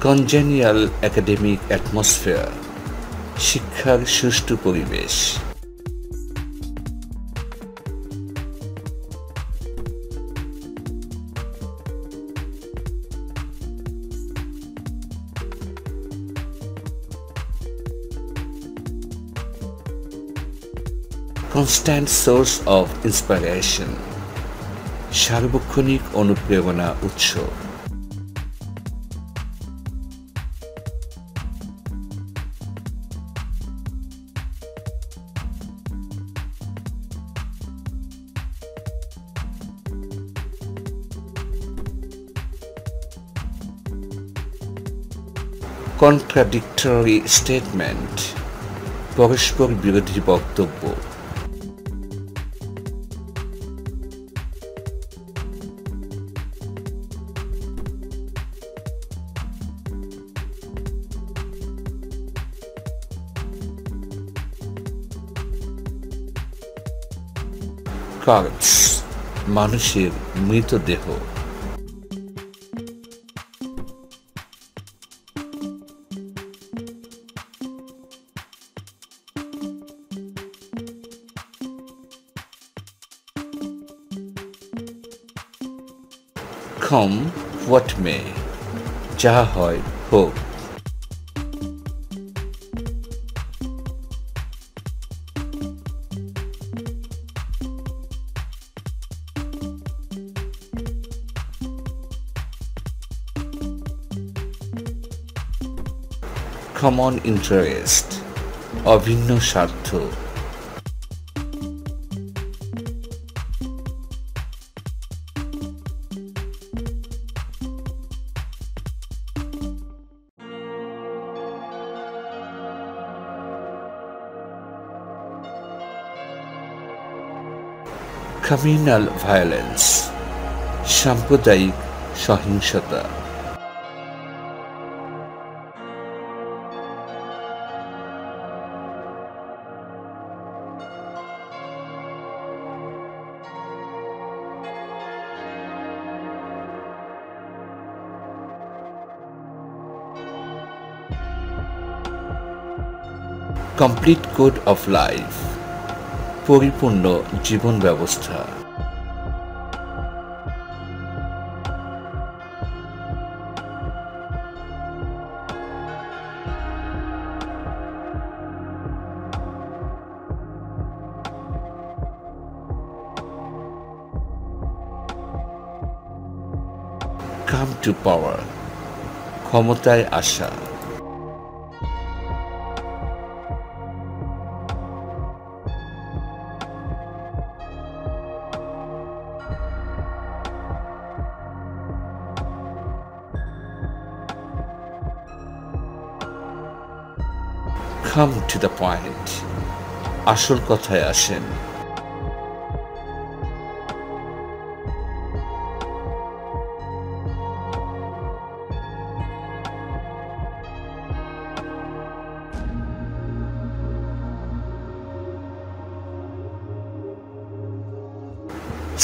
Congenial academic atmosphere, শিক্ষার সুষ্ঠু পরিবেশ। কনস্ট্যান্ট সোর্স অফ ইন্সপিরেশন, সার্বক্ষণিক অনুপ্রেরণা উৎস। কন্ট্রাডিক্টরি স্টেটমেন্ট, পরস্পর বিরোধী বক্তব্য। কর্পস, মানুষের মৃতদেহ। Come what may, যা হয় হোক। কমন ইন্টারেস্ট, অভিন্ন স্বার্থ। কমিউনাল ভায়োলেন্স, সাম্প্রদায়িক সহিংসতা। কমপ্লিট কোড অফ লাইফ, পরিপূর্ণ জীবন ব্যবস্থা। কাম টু পাওয়ার, ক্ষমতায় আসা। Come to the point, আসল কথায় আসেন।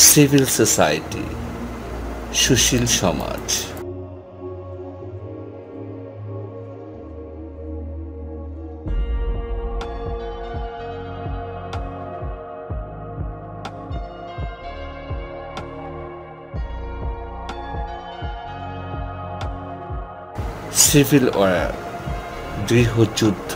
সিভিল সোসাইটি, সুশীল সমাজ। সিভিল ওয়ার, গৃহযুদ্ধ।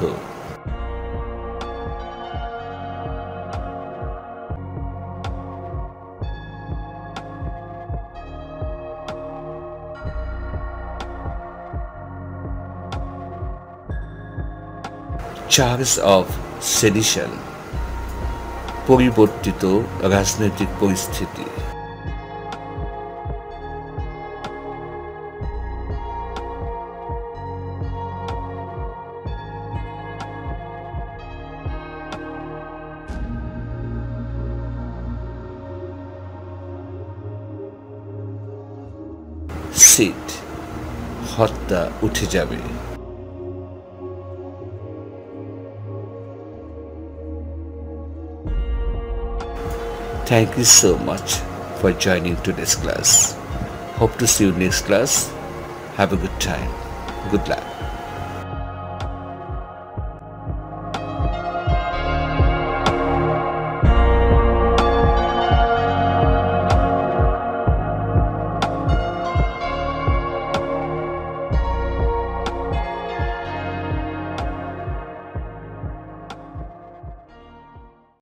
চার্জ অফ সেডিশন, পরিবর্তিত রাজনৈতিক পরিস্থিতি। সিট, হত্যা উঠে যাবে। Thank you so much for joining today's class. Hope to see you next class. Have a good time. Good luck.